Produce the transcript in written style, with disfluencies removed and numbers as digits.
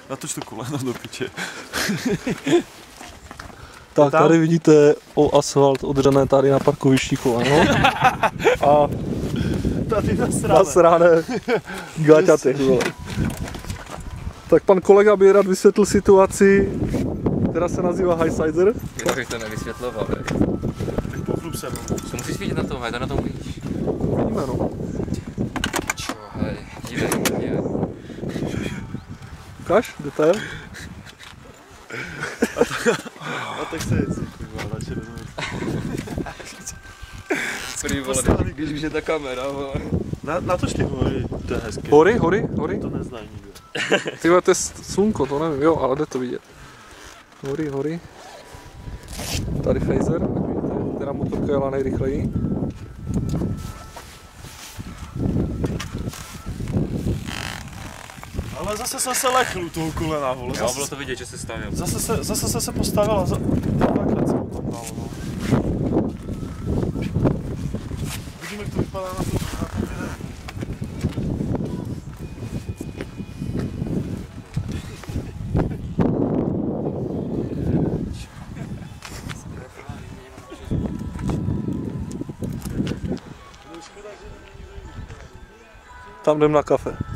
Natoč to koleno do piče. Tak tady vidíte o asfalt odřené tady na parkovišti koleno. A tady nasrané gáťaty. Tak pan kolega by rád vysvětlil situaci, která se nazývá Highsider. Já bych to nevysvětloval, Tak poflup se. co musíš vidět na tom, je to na tom víš. Vidíme, no. Čo, hej, dívej. Ukáž, detail. A tak se jeci, kurva, radši rozumím. Prý vole, když už je ta kamera, vole. Natoč ty hory, to je hezké. Hory? To neznají nikdo. Tyhle, to je slunko, to nevím, jo, ale jde to vidět. Hory. Tady phaser, jak vidíte, která motorka jela nejrychleji. Ale zase jsem se lechl u toho kolena, vole. Jo, bylo to vidět, že se stavil. Zase jsem se postavil a dvakrát jsem to dal, no. Vidíme, jak to vypadá na tom Tam jdem na kafe.